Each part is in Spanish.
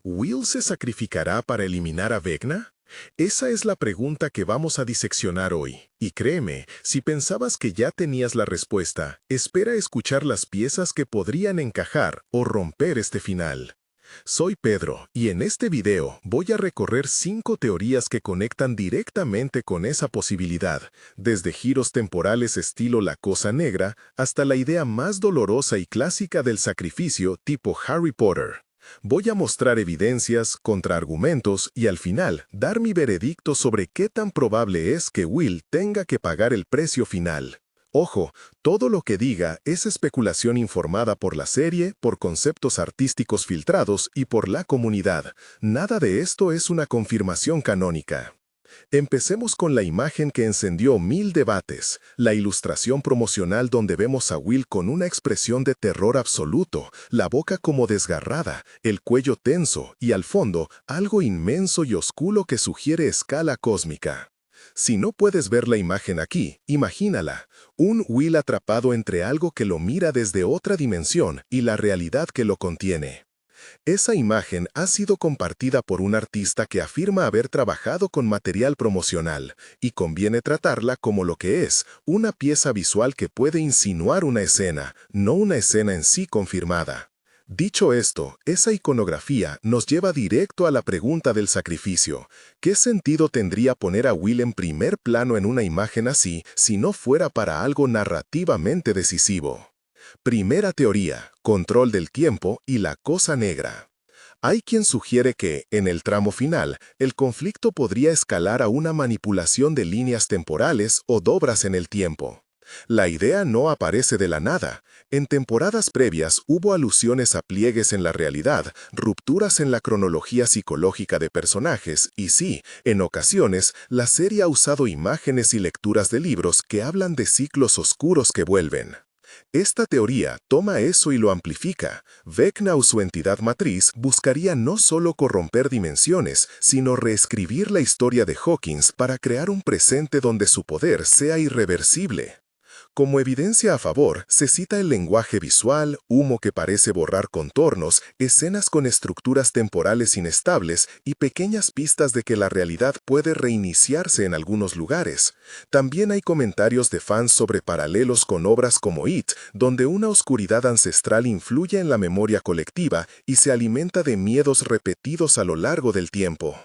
¿Will se sacrificará para eliminar a Vecna? Esa es la pregunta que vamos a diseccionar hoy. Y créeme, si pensabas que ya tenías la respuesta, espera escuchar las piezas que podrían encajar o romper este final. Soy Pedro, y en este video voy a recorrer 5 teorías que conectan directamente con esa posibilidad, desde giros temporales estilo La Cosa Negra hasta la idea más dolorosa y clásica del sacrificio tipo Harry Potter. Voy a mostrar evidencias, contraargumentos y al final dar mi veredicto sobre qué tan probable es que Will tenga que pagar el precio final. Ojo, todo lo que diga es especulación informada por la serie, por conceptos artísticos filtrados y por la comunidad. Nada de esto es una confirmación canónica. Empecemos con la imagen que encendió 1000 debates, la ilustración promocional donde vemos a Will con una expresión de terror absoluto, la boca como desgarrada, el cuello tenso y al fondo algo inmenso y oscuro que sugiere escala cósmica. Si no puedes ver la imagen aquí, imagínala, un Will atrapado entre algo que lo mira desde otra dimensión y la realidad que lo contiene. Esa imagen ha sido compartida por un artista que afirma haber trabajado con material promocional, y conviene tratarla como lo que es, una pieza visual que puede insinuar una escena, no una escena en sí confirmada. Dicho esto, esa iconografía nos lleva directo a la pregunta del sacrificio. ¿Qué sentido tendría poner a Will en primer plano en una imagen así si no fuera para algo narrativamente decisivo? Primera teoría, control del tiempo y la cosa negra. Hay quien sugiere que, en el tramo final, el conflicto podría escalar a una manipulación de líneas temporales o dobras en el tiempo. La idea no aparece de la nada. En temporadas previas hubo alusiones a pliegues en la realidad, rupturas en la cronología psicológica de personajes y sí, en ocasiones, la serie ha usado imágenes y lecturas de libros que hablan de ciclos oscuros que vuelven. Esta teoría toma eso y lo amplifica. Vecna o su entidad matriz buscaría no solo corromper dimensiones, sino reescribir la historia de Hawkins para crear un presente donde su poder sea irreversible. Como evidencia a favor, se cita el lenguaje visual, humo que parece borrar contornos, escenas con estructuras temporales inestables y pequeñas pistas de que la realidad puede reiniciarse en algunos lugares. También hay comentarios de fans sobre paralelos con obras como It, donde una oscuridad ancestral influye en la memoria colectiva y se alimenta de miedos repetidos a lo largo del tiempo.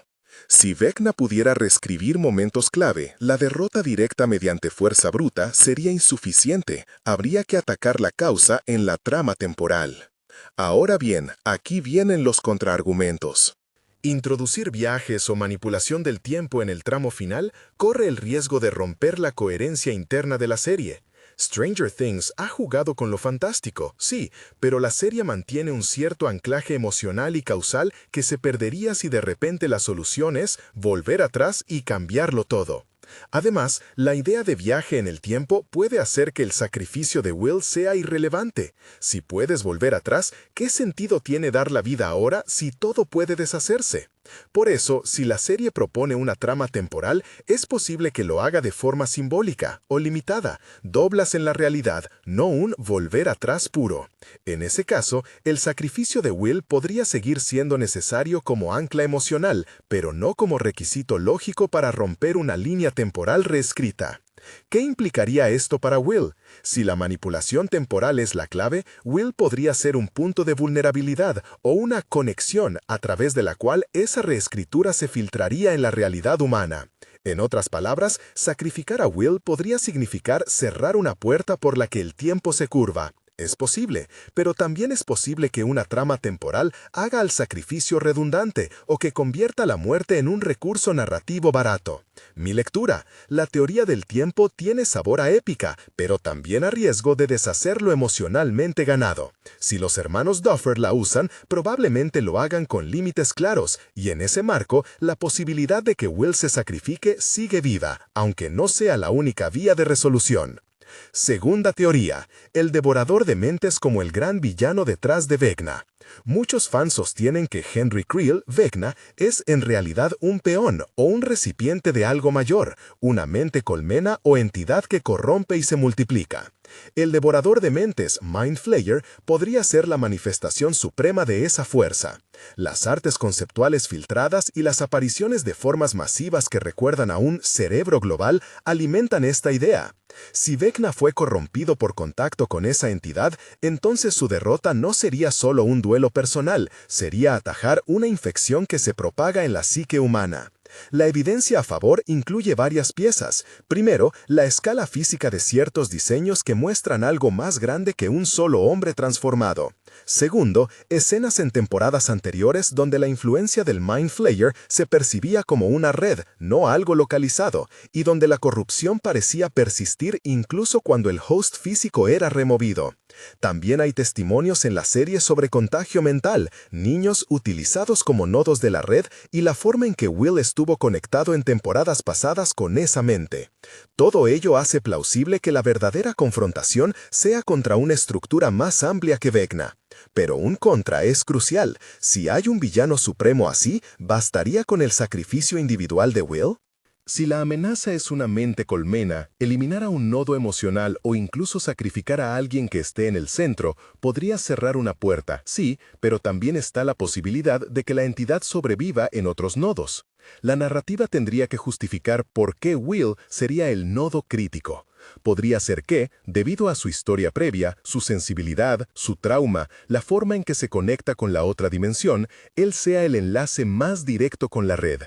Si Vecna pudiera reescribir momentos clave, la derrota directa mediante fuerza bruta sería insuficiente, habría que atacar la causa en la trama temporal. Ahora bien, aquí vienen los contraargumentos. Introducir viajes o manipulación del tiempo en el tramo final corre el riesgo de romper la coherencia interna de la serie. Stranger Things ha jugado con lo fantástico, sí, pero la serie mantiene un cierto anclaje emocional y causal que se perdería si de repente la solución es volver atrás y cambiarlo todo. Además, la idea de viaje en el tiempo puede hacer que el sacrificio de Will sea irrelevante. Si puedes volver atrás, ¿qué sentido tiene dar la vida ahora si todo puede deshacerse? Por eso, si la serie propone una trama temporal, es posible que lo haga de forma simbólica o limitada, doblas en la realidad, no un volver atrás puro. En ese caso, el sacrificio de Will podría seguir siendo necesario como ancla emocional, pero no como requisito lógico para romper una línea temporal reescrita. ¿Qué implicaría esto para Will? Si la manipulación temporal es la clave, Will podría ser un punto de vulnerabilidad o una conexión a través de la cual esa reescritura se filtraría en la realidad humana. En otras palabras, sacrificar a Will podría significar cerrar una puerta por la que el tiempo se curva. Es posible, pero también es posible que una trama temporal haga al sacrificio redundante o que convierta la muerte en un recurso narrativo barato. Mi lectura: la teoría del tiempo tiene sabor a épica, pero también a riesgo de deshacer lo emocionalmente ganado. Si los hermanos Duffer la usan, probablemente lo hagan con límites claros, y en ese marco, la posibilidad de que Will se sacrifique sigue viva, aunque no sea la única vía de resolución. Segunda teoría: el devorador de mentes como el gran villano detrás de Vecna. Muchos fans sostienen que Henry Creel, Vecna, es en realidad un peón o un recipiente de algo mayor, una mente colmena o entidad que corrompe y se multiplica. El devorador de mentes, Mind Flayer, podría ser la manifestación suprema de esa fuerza. Las artes conceptuales filtradas y las apariciones de formas masivas que recuerdan a un cerebro global alimentan esta idea. Si Vecna fue corrompido por contacto con esa entidad, entonces su derrota no sería solo un duelo personal, sería atajar una infección que se propaga en la psique humana. La evidencia a favor incluye varias piezas. Primero, la escala física de ciertos diseños que muestran algo más grande que un solo hombre transformado. Segundo, escenas en temporadas anteriores donde la influencia del Mind Flayer se percibía como una red, no algo localizado, y donde la corrupción parecía persistir incluso cuando el host físico era removido. También hay testimonios en la serie sobre contagio mental, niños utilizados como nodos de la red y la forma en que Will estuvo conectado en temporadas pasadas con esa mente. Todo ello hace plausible que la verdadera confrontación sea contra una estructura más amplia que Vecna. Pero un contra es crucial. Si hay un villano supremo así, ¿bastaría con el sacrificio individual de Will? Si la amenaza es una mente colmena, eliminar a un nodo emocional o incluso sacrificar a alguien que esté en el centro podría cerrar una puerta, sí, pero también está la posibilidad de que la entidad sobreviva en otros nodos. La narrativa tendría que justificar por qué Will sería el nodo crítico. Podría ser que, debido a su historia previa, su sensibilidad, su trauma, la forma en que se conecta con la otra dimensión, él sea el enlace más directo con la red.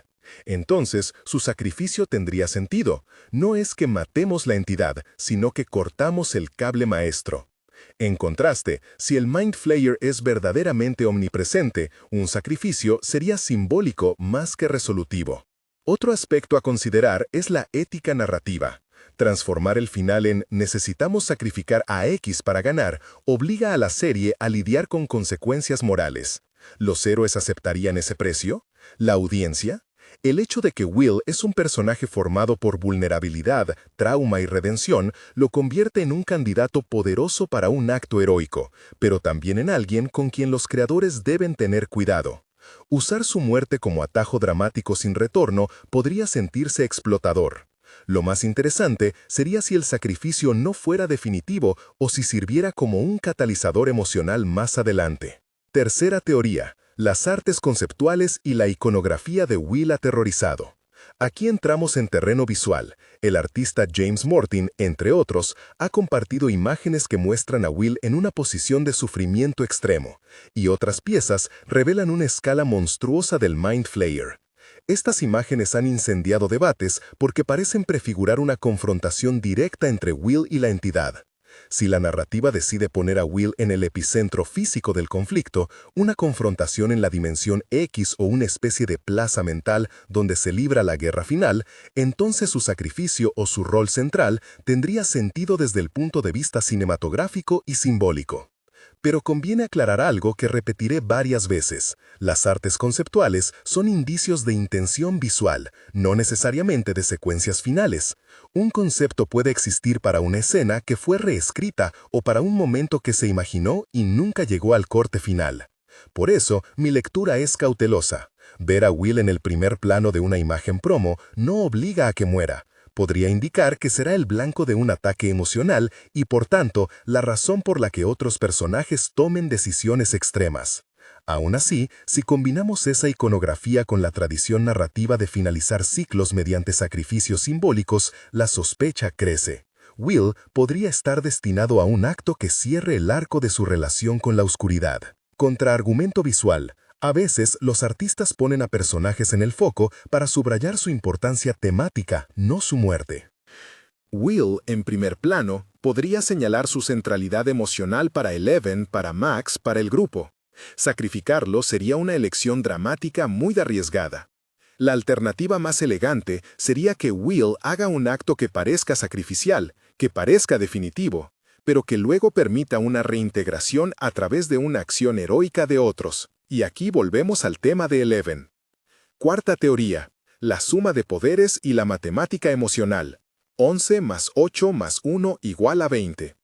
Entonces, su sacrificio tendría sentido. No es que matemos la entidad, sino que cortamos el cable maestro. En contraste, si el Mind Flayer es verdaderamente omnipresente, un sacrificio sería simbólico más que resolutivo. Otro aspecto a considerar es la ética narrativa. Transformar el final en «necesitamos sacrificar a X para ganar» obliga a la serie a lidiar con consecuencias morales. ¿Los héroes aceptarían ese precio? ¿La audiencia? El hecho de que Will es un personaje formado por vulnerabilidad, trauma y redención lo convierte en un candidato poderoso para un acto heroico, pero también en alguien con quien los creadores deben tener cuidado. Usar su muerte como atajo dramático sin retorno podría sentirse explotador. Lo más interesante sería si el sacrificio no fuera definitivo o si sirviera como un catalizador emocional más adelante. Tercera teoría. Las artes conceptuales y la iconografía de Will aterrorizado. Aquí entramos en terreno visual. El artista James Mortin, entre otros, ha compartido imágenes que muestran a Will en una posición de sufrimiento extremo, y otras piezas revelan una escala monstruosa del Mind Flayer. Estas imágenes han incendiado debates porque parecen prefigurar una confrontación directa entre Will y la entidad. Si la narrativa decide poner a Will en el epicentro físico del conflicto, una confrontación en la dimensión X o una especie de plaza mental donde se libra la guerra final, entonces su sacrificio o su rol central tendría sentido desde el punto de vista cinematográfico y simbólico. Pero conviene aclarar algo que repetiré varias veces. Las artes conceptuales son indicios de intención visual, no necesariamente de secuencias finales. Un concepto puede existir para una escena que fue reescrita o para un momento que se imaginó y nunca llegó al corte final. Por eso, mi lectura es cautelosa. Ver a Will en el primer plano de una imagen promo no obliga a que muera. Podría indicar que será el blanco de un ataque emocional y, por tanto, la razón por la que otros personajes tomen decisiones extremas. Aún así, si combinamos esa iconografía con la tradición narrativa de finalizar ciclos mediante sacrificios simbólicos, la sospecha crece. Will podría estar destinado a un acto que cierre el arco de su relación con la oscuridad. Contraargumento visual. A veces, los artistas ponen a personajes en el foco para subrayar su importancia temática, no su muerte. Will, en primer plano, podría señalar su centralidad emocional para Eleven, para Max, para el grupo. Sacrificarlo sería una elección dramática muy arriesgada. La alternativa más elegante sería que Will haga un acto que parezca sacrificial, que parezca definitivo, pero que luego permita una reintegración a través de una acción heroica de otros. Y aquí volvemos al tema de Eleven. Cuarta teoría, la suma de poderes y la matemática emocional. 11 más 8 más 1 igual a 20.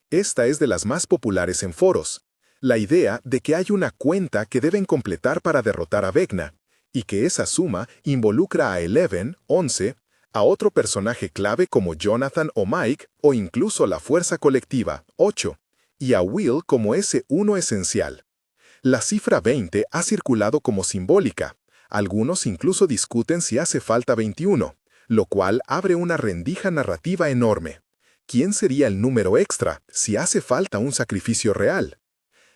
Esta es de las más populares en foros. La idea de que hay una cuenta que deben completar para derrotar a Vecna, y que esa suma involucra a Eleven, 11, a otro personaje clave como Jonathan o Mike, o incluso la fuerza colectiva, 8, y a Will como ese uno esencial. La cifra 20 ha circulado como simbólica. Algunos incluso discuten si hace falta 21, lo cual abre una rendija narrativa enorme. ¿Quién sería el número extra si hace falta un sacrificio real?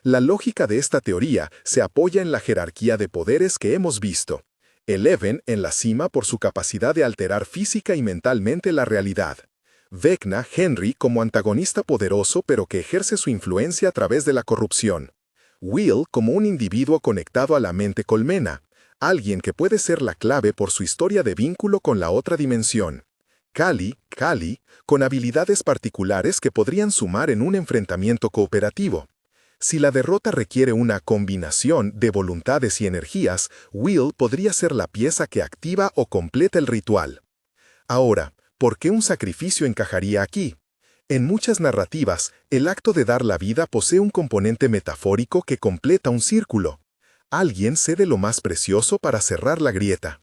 La lógica de esta teoría se apoya en la jerarquía de poderes que hemos visto. Eleven en la cima por su capacidad de alterar física y mentalmente la realidad. Vecna, Henry como antagonista poderoso pero que ejerce su influencia a través de la corrupción. Will como un individuo conectado a la mente colmena, alguien que puede ser la clave por su historia de vínculo con la otra dimensión. Kali, con habilidades particulares que podrían sumar en un enfrentamiento cooperativo. Si la derrota requiere una combinación de voluntades y energías, Will podría ser la pieza que activa o completa el ritual. Ahora, ¿por qué un sacrificio encajaría aquí? En muchas narrativas, el acto de dar la vida posee un componente metafórico que completa un círculo. Alguien cede lo más precioso para cerrar la grieta.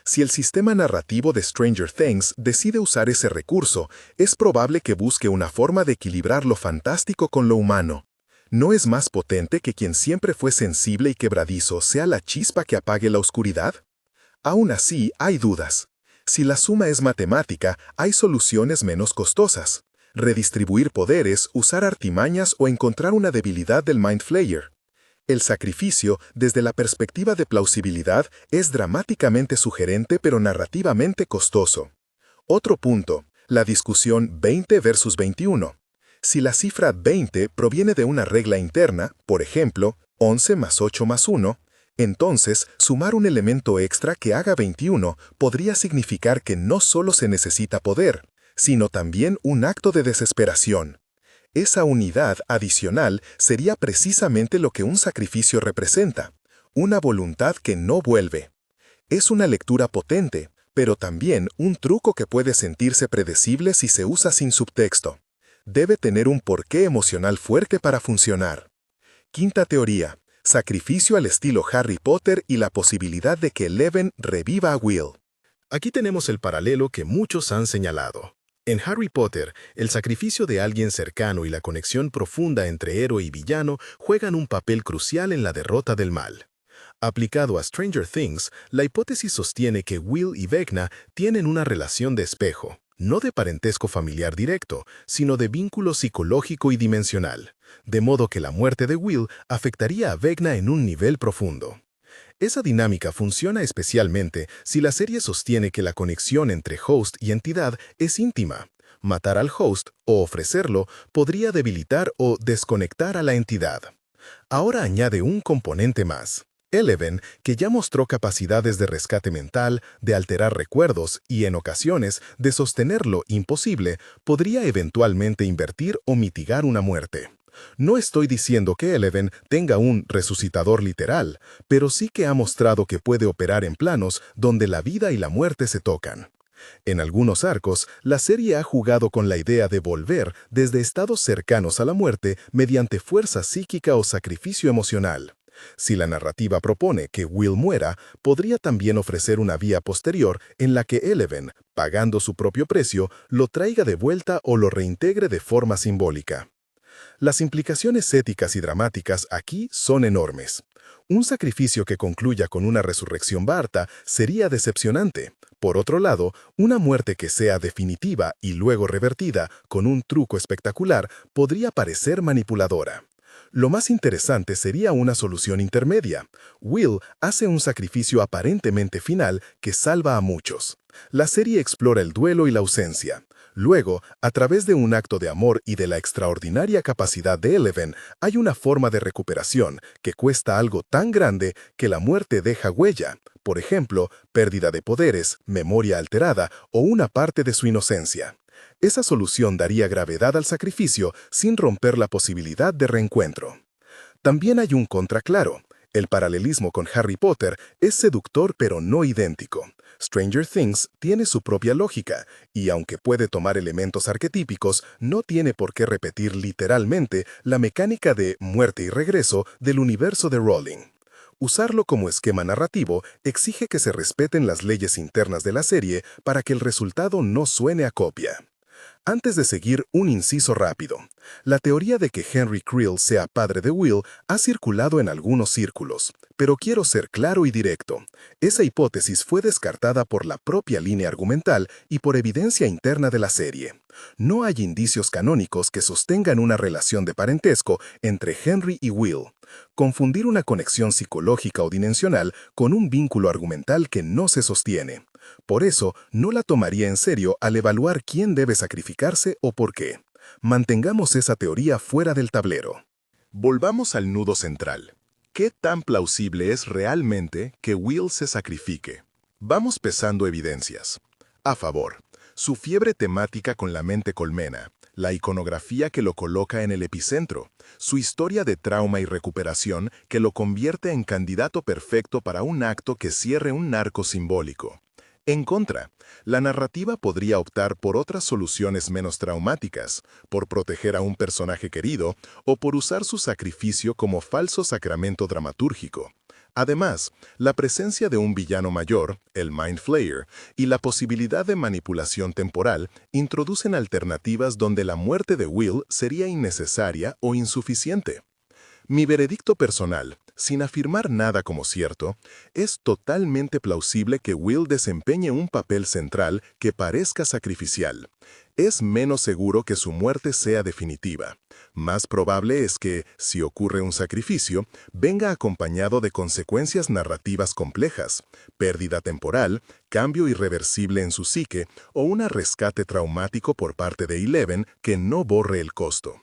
Si el sistema narrativo de Stranger Things decide usar ese recurso, es probable que busque una forma de equilibrar lo fantástico con lo humano. ¿No es más potente que quien siempre fue sensible y quebradizo sea la chispa que apague la oscuridad? Aún así, hay dudas. Si la suma es matemática, hay soluciones menos costosas. Redistribuir poderes, usar artimañas o encontrar una debilidad del Mind Flayer. El sacrificio, desde la perspectiva de plausibilidad, es dramáticamente sugerente pero narrativamente costoso. Otro punto, la discusión 20 versus 21. Si la cifra 20 proviene de una regla interna, por ejemplo, 11 más 8 más 1, entonces sumar un elemento extra que haga 21 podría significar que no solo se necesita poder, sino también un acto de desesperación. Esa unidad adicional sería precisamente lo que un sacrificio representa, una voluntad que no vuelve. Es una lectura potente, pero también un truco que puede sentirse predecible si se usa sin subtexto. Debe tener un porqué emocional fuerte para funcionar. Quinta teoría, sacrificio al estilo Harry Potter y la posibilidad de que Eleven reviva a Will. Aquí tenemos el paralelo que muchos han señalado. En Harry Potter, el sacrificio de alguien cercano y la conexión profunda entre héroe y villano juegan un papel crucial en la derrota del mal. Aplicado a Stranger Things, la hipótesis sostiene que Will y Vecna tienen una relación de espejo, no de parentesco familiar directo, sino de vínculo psicológico y dimensional, de modo que la muerte de Will afectaría a Vecna en un nivel profundo. Esa dinámica funciona especialmente si la serie sostiene que la conexión entre host y entidad es íntima. Matar al host o ofrecerlo podría debilitar o desconectar a la entidad. Ahora añade un componente más. Eleven, que ya mostró capacidades de rescate mental, de alterar recuerdos y, en ocasiones, de sostener lo imposible, podría eventualmente invertir o mitigar una muerte. No estoy diciendo que Eleven tenga un resucitador literal, pero sí que ha mostrado que puede operar en planos donde la vida y la muerte se tocan. En algunos arcos, la serie ha jugado con la idea de volver desde estados cercanos a la muerte mediante fuerza psíquica o sacrificio emocional. Si la narrativa propone que Will muera, podría también ofrecer una vía posterior en la que Eleven, pagando su propio precio, lo traiga de vuelta o lo reintegre de forma simbólica. Las implicaciones éticas y dramáticas aquí son enormes. Un sacrificio que concluya con una resurrección Barta sería decepcionante. Por otro lado, una muerte que sea definitiva y luego revertida con un truco espectacular podría parecer manipuladora. Lo más interesante sería una solución intermedia. Will hace un sacrificio aparentemente final que salva a muchos. La serie explora el duelo y la ausencia. Luego, a través de un acto de amor y de la extraordinaria capacidad de Eleven, hay una forma de recuperación que cuesta algo tan grande que la muerte deja huella. Por ejemplo, pérdida de poderes, memoria alterada o una parte de su inocencia. Esa solución daría gravedad al sacrificio sin romper la posibilidad de reencuentro. También hay un contraclaro. El paralelismo con Harry Potter es seductor pero no idéntico. Stranger Things tiene su propia lógica, y aunque puede tomar elementos arquetípicos, no tiene por qué repetir literalmente la mecánica de muerte y regreso del universo de Rowling. Usarlo como esquema narrativo exige que se respeten las leyes internas de la serie para que el resultado no suene a copia. Antes de seguir, un inciso rápido. La teoría de que Henry Creel sea padre de Will ha circulado en algunos círculos, pero quiero ser claro y directo. Esa hipótesis fue descartada por la propia línea argumental y por evidencia interna de la serie. No hay indicios canónicos que sostengan una relación de parentesco entre Henry y Will. Confundir una conexión psicológica o dimensional con un vínculo argumental que no se sostiene. Por eso, no la tomaría en serio al evaluar quién debe sacrificarse o por qué. Mantengamos esa teoría fuera del tablero. Volvamos al nudo central. ¿Qué tan plausible es realmente que Will se sacrifique? Vamos pesando evidencias. A favor, su fiebre temática con la mente colmena, la iconografía que lo coloca en el epicentro, su historia de trauma y recuperación que lo convierte en candidato perfecto para un acto que cierre un arco simbólico. En contra, la narrativa podría optar por otras soluciones menos traumáticas, por proteger a un personaje querido o por usar su sacrificio como falso sacramento dramatúrgico. Además, la presencia de un villano mayor, el Mind Flayer, y la posibilidad de manipulación temporal introducen alternativas donde la muerte de Will sería innecesaria o insuficiente. Mi veredicto personal, sin afirmar nada como cierto, es totalmente plausible que Will desempeñe un papel central que parezca sacrificial. Es menos seguro que su muerte sea definitiva. Más probable es que, si ocurre un sacrificio, venga acompañado de consecuencias narrativas complejas, pérdida temporal, cambio irreversible en su psique o un rescate traumático por parte de Eleven que no borre el costo.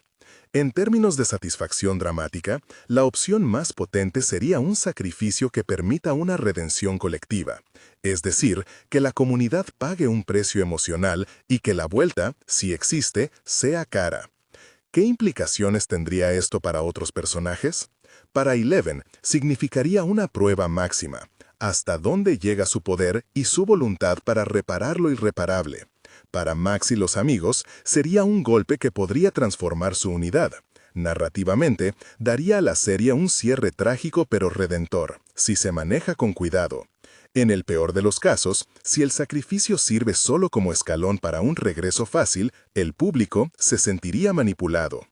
En términos de satisfacción dramática, la opción más potente sería un sacrificio que permita una redención colectiva, es decir, que la comunidad pague un precio emocional y que la vuelta, si existe, sea cara. ¿Qué implicaciones tendría esto para otros personajes? Para Eleven, significaría una prueba máxima, hasta dónde llega su poder y su voluntad para reparar lo irreparable. Para Max y los amigos, sería un golpe que podría transformar su unidad. Narrativamente, daría a la serie un cierre trágico pero redentor, si se maneja con cuidado. En el peor de los casos, si el sacrificio sirve solo como escalón para un regreso fácil, el público se sentiría manipulado.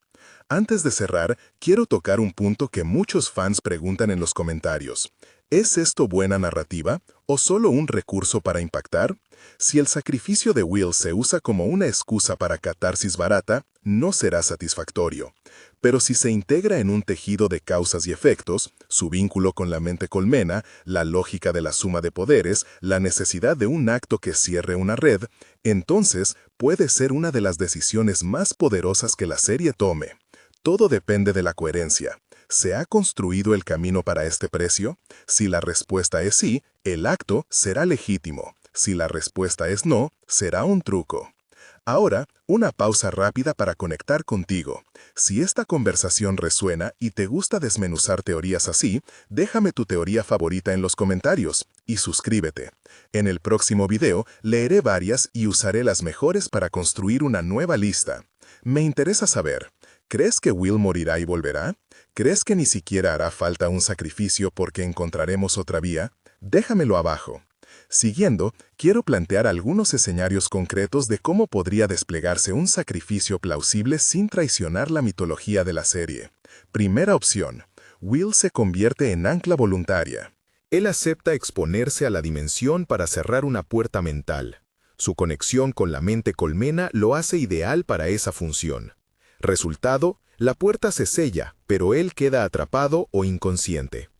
Antes de cerrar, quiero tocar un punto que muchos fans preguntan en los comentarios. ¿Es esto buena narrativa o solo un recurso para impactar? Si el sacrificio de Will se usa como una excusa para catarsis barata, no será satisfactorio. Pero si se integra en un tejido de causas y efectos, su vínculo con la mente colmena, la lógica de la suma de poderes, la necesidad de un acto que cierre una red, entonces puede ser una de las decisiones más poderosas que la serie tome. Todo depende de la coherencia. ¿Se ha construido el camino para este precio? Si la respuesta es sí, el acto será legítimo. Si la respuesta es no, será un truco. Ahora, una pausa rápida para conectar contigo. Si esta conversación resuena y te gusta desmenuzar teorías así, déjame tu teoría favorita en los comentarios y suscríbete. En el próximo video leeré varias y usaré las mejores para construir una nueva lista. Me interesa saber, ¿crees que Will morirá y volverá? ¿Crees que ni siquiera hará falta un sacrificio porque encontraremos otra vía? Déjamelo abajo. Siguiendo, quiero plantear algunos escenarios concretos de cómo podría desplegarse un sacrificio plausible sin traicionar la mitología de la serie. Primera opción. Will se convierte en ancla voluntaria. Él acepta exponerse a la dimensión para cerrar una puerta mental. Su conexión con la mente colmena lo hace ideal para esa función. Resultado, la puerta se sella, pero él queda atrapado o inconsciente.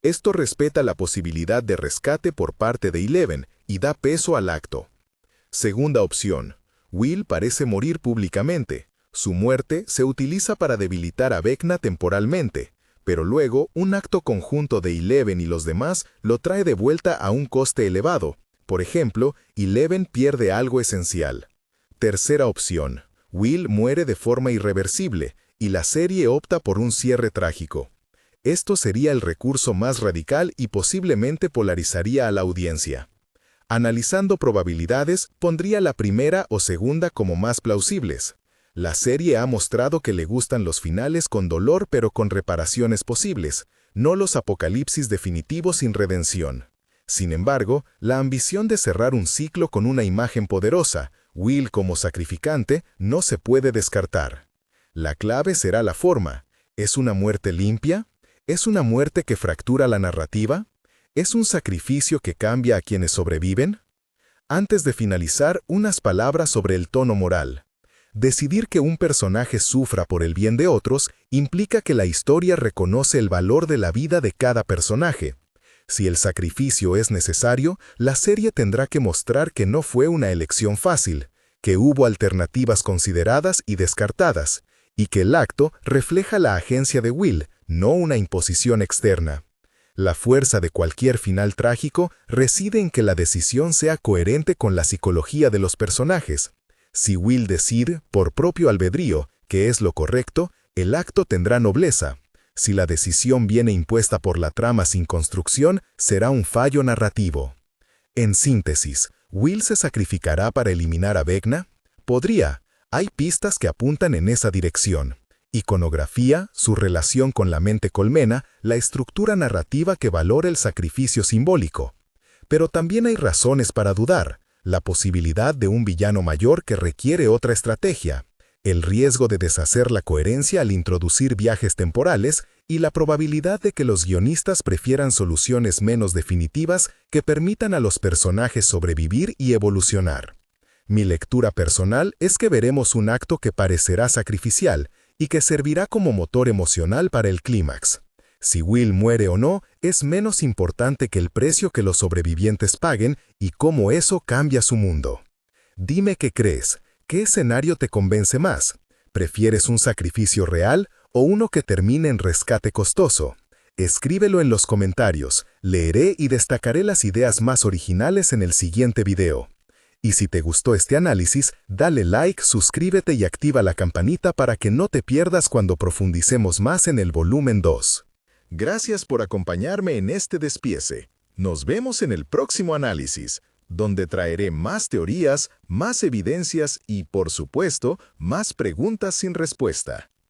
Esto respeta la posibilidad de rescate por parte de Eleven y da peso al acto. Segunda opción. Will parece morir públicamente. Su muerte se utiliza para debilitar a Vecna temporalmente, pero luego un acto conjunto de Eleven y los demás lo trae de vuelta a un coste elevado. Por ejemplo, Eleven pierde algo esencial. Tercera opción. Will muere de forma irreversible y la serie opta por un cierre trágico. Esto sería el recurso más radical y posiblemente polarizaría a la audiencia. Analizando probabilidades, pondría la primera o segunda como más plausibles. La serie ha mostrado que le gustan los finales con dolor pero con reparaciones posibles, no los apocalipsis definitivos sin redención. Sin embargo, la ambición de cerrar un ciclo con una imagen poderosa, Will como sacrificante, no se puede descartar. La clave será la forma. ¿Es una muerte limpia? ¿Es una muerte que fractura la narrativa? ¿Es un sacrificio que cambia a quienes sobreviven? Antes de finalizar, unas palabras sobre el tono moral. Decidir que un personaje sufra por el bien de otros implica que la historia reconoce el valor de la vida de cada personaje. Si el sacrificio es necesario, la serie tendrá que mostrar que no fue una elección fácil, que hubo alternativas consideradas y descartadas, y que el acto refleja la agencia de Will, no una imposición externa. La fuerza de cualquier final trágico reside en que la decisión sea coherente con la psicología de los personajes. Si Will decide, por propio albedrío, que es lo correcto, el acto tendrá nobleza. Si la decisión viene impuesta por la trama sin construcción, será un fallo narrativo. En síntesis, ¿Will se sacrificará para eliminar a Vecna? Podría. Hay pistas que apuntan en esa dirección. Iconografía, su relación con la mente colmena, la estructura narrativa que valora el sacrificio simbólico. Pero también hay razones para dudar. La posibilidad de un villano mayor que requiere otra estrategia, el riesgo de deshacer la coherencia al introducir viajes temporales y la probabilidad de que los guionistas prefieran soluciones menos definitivas que permitan a los personajes sobrevivir y evolucionar. Mi lectura personal es que veremos un acto que parecerá sacrificial y que servirá como motor emocional para el clímax. Si Will muere o no, es menos importante que el precio que los sobrevivientes paguen y cómo eso cambia su mundo. Dime qué crees, ¿qué escenario te convence más? ¿Prefieres un sacrificio real o uno que termine en rescate costoso? Escríbelo en los comentarios, leeré y destacaré las ideas más originales en el siguiente video. Y si te gustó este análisis, dale like, suscríbete y activa la campanita para que no te pierdas cuando profundicemos más en el volumen 2. Gracias por acompañarme en este despiece. Nos vemos en el próximo análisis, donde traeré más teorías, más evidencias y, por supuesto, más preguntas sin respuesta.